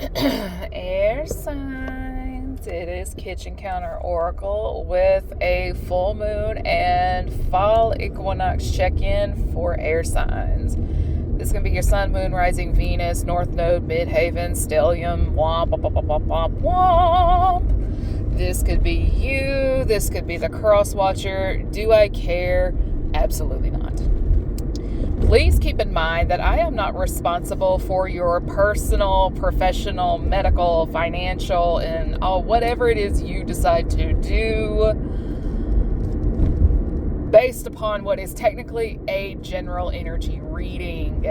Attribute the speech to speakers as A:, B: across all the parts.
A: Air signs. It is Kitchen Counter Oracle with a full moon and fall equinox check-in for air signs. This is going to be your sun, moon, rising, Venus, North Node, Midhaven, Stellium, womp, womp, womp, womp, womp, womp. This could be you. This could be the cross watcher. Do I care? Absolutely not. Please keep in mind that I am not responsible for your personal, professional, medical, financial, and whatever it is you decide to do based upon what is technically a general energy reading.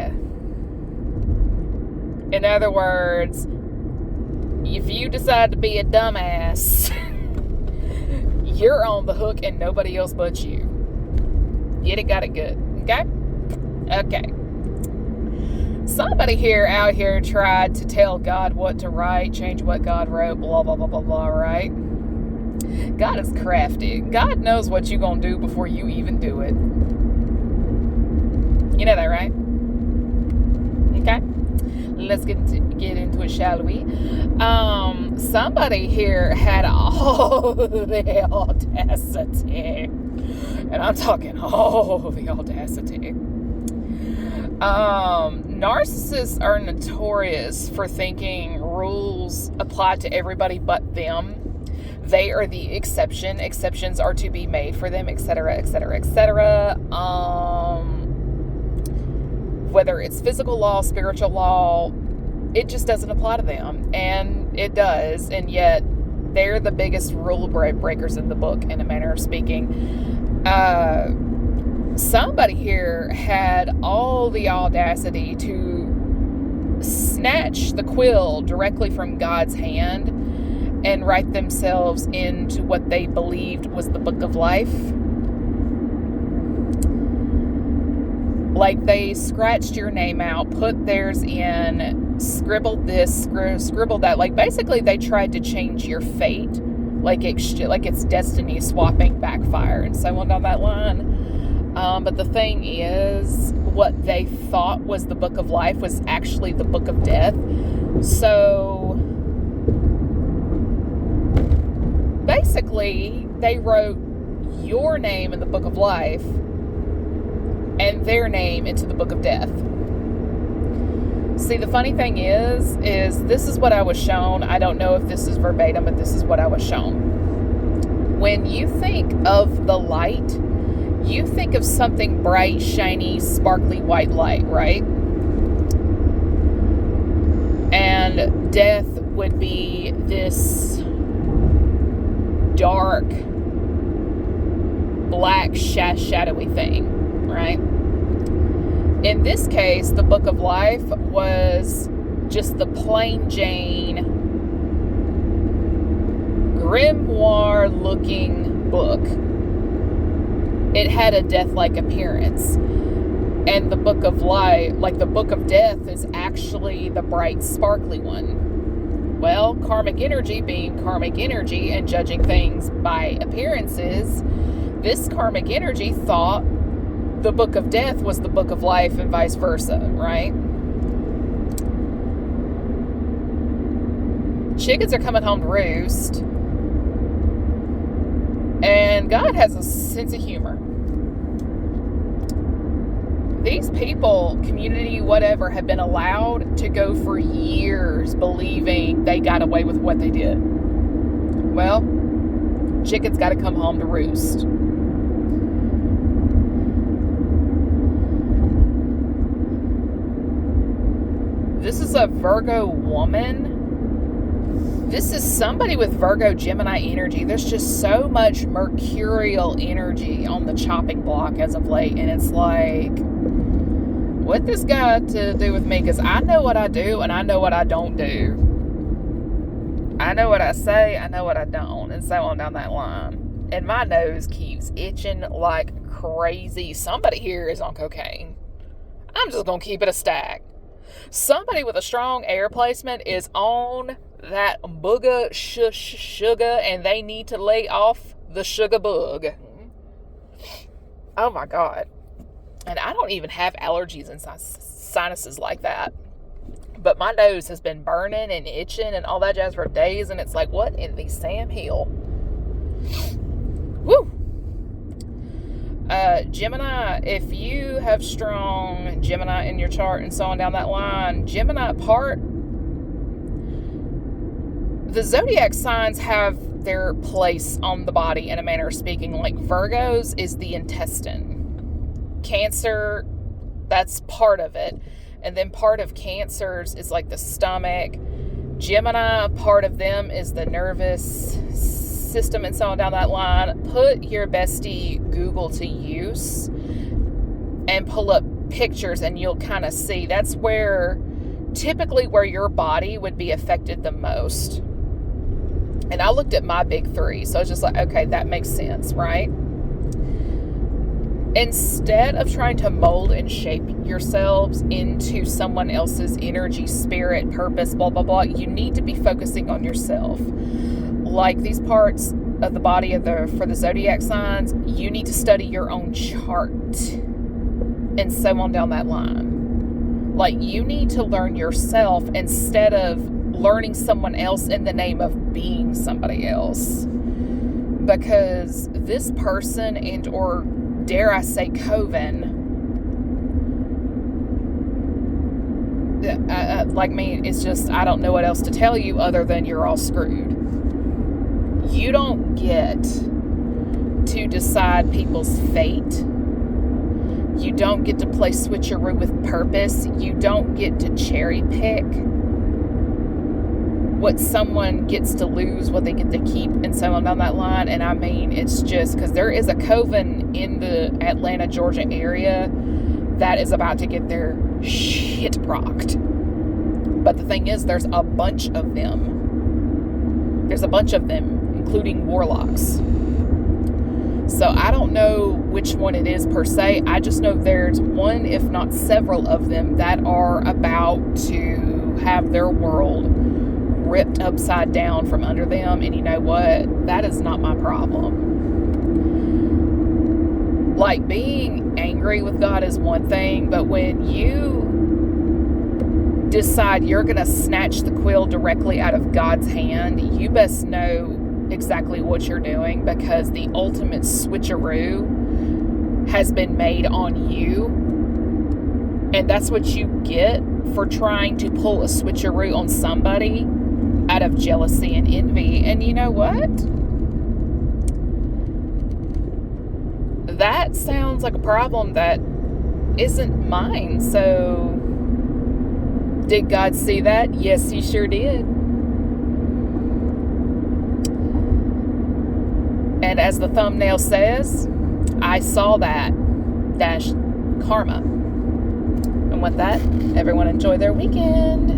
A: In other words, if you decide to be a dumbass, you're on the hook and nobody else but you. Get it, got it good. Okay? Okay. Somebody out here tried to tell God what to write, change what God wrote, blah, blah, blah, blah, blah, right? God is crafty. God knows what you're going to do before you even do it. You know that, right? Okay. Let's get into it, shall we? Somebody here had all the audacity. And I'm talking all the audacity. Narcissists are notorious for thinking rules apply to everybody but them. They are the exception. Exceptions are to be made for them, etc., etc., etc. Whether it's physical law, spiritual law, it just doesn't apply to them. And it does. And yet, they're the biggest rule breakers in the book, in a manner of speaking. Somebody here had all the audacity to snatch the quill directly from God's hand and write themselves into what they believed was the book of life. Like they scratched your name out, put theirs in, scribbled this, scribbled that. Like basically they tried to change your fate. Like it's destiny swapping backfire and so on down that line. But the thing is, what they thought was the book of life was actually the book of death. So basically, they wrote your name in the book of life and their name into the book of death. See, the funny thing is this is what I was shown. I don't know if this is verbatim, but this is what I was shown. When you think of the light, you think of something bright, shiny, sparkly white light, right? And death would be this dark, black, shadowy thing, right? In this case, the book of life was just the plain Jane, grimoire-looking book. It had a death-like appearance. And the book of life, like the book of death, is actually the bright, sparkly one. Well, karmic energy being karmic energy and judging things by appearances, this karmic energy thought the book of death was the book of life and vice versa, right? Chickens are coming home to roost. And God has a sense of humor. These people, community, whatever, have been allowed to go for years believing they got away with what they did. Well, chickens got to come home to roost. This is a Virgo woman. This is somebody with Virgo Gemini energy. There's just so much mercurial energy on the chopping block as of late. And it's like, what this got to do with me? Because I know what I do and I know what I don't do. I know what I say, I know what I don't. And so on down that line. And my nose keeps itching like crazy. Somebody here is on cocaine. I'm just going to keep it a stack. Somebody with a strong air placement is on that booger sugar, and they need to lay off the sugar bug. Oh my God. And I don't even have allergies and sinuses like that. But my nose has been burning and itching and all that jazz for days, and it's like, what in the Sam Hill? Woo! Gemini, if you have strong Gemini in your chart and so on down that line, Gemini part, the zodiac signs have their place on the body in a manner of speaking. Like Virgo's is the intestine. Cancer, that's part of it. And then part of Cancer's is like the stomach. Gemini, part of them is the nervous system and so on down that line. Put your bestie Google to use and pull up pictures, and you'll kind of see that's where typically where your body would be affected the most. And I looked at my big three, so I was just like, okay, that makes sense, right? Instead of trying to mold and shape yourselves into someone else's energy, spirit, purpose, blah, blah, blah, you need to be focusing on yourself. Like these parts of the body for the zodiac signs, you need to study your own chart and so on down that line. Like you need to learn yourself instead of learning someone else in the name of being somebody else. Because this person and or dare I say coven, like me, it's just, I don't know what else to tell you other than you're all screwed. You don't get to decide people's fate. You don't get to play switcheroo with purpose. You don't get to cherry pick what someone gets to lose, what they get to keep, and so on down that line. And I mean, it's just because there is a coven in the Atlanta, Georgia area that is about to get their shit rocked. But the thing is, there's a bunch of them. There's a bunch of them, including warlocks. So I don't know which one it is per se. I just know there's one, if not several of them, that are about to have their world ripped upside down from under them. And you know what? That is not my problem. Like, being angry with God is one thing, but when you decide you're going to snatch the quill directly out of God's hand, you best know exactly what you're doing, because the ultimate switcheroo has been made on you. And that's what you get for trying to pull a switcheroo on somebody out of jealousy and envy. And you know what? That sounds like a problem that isn't mine. So, did God see that? Yes, He sure did. And as the thumbnail says, I saw that - karma. And with that, everyone enjoy their weekend.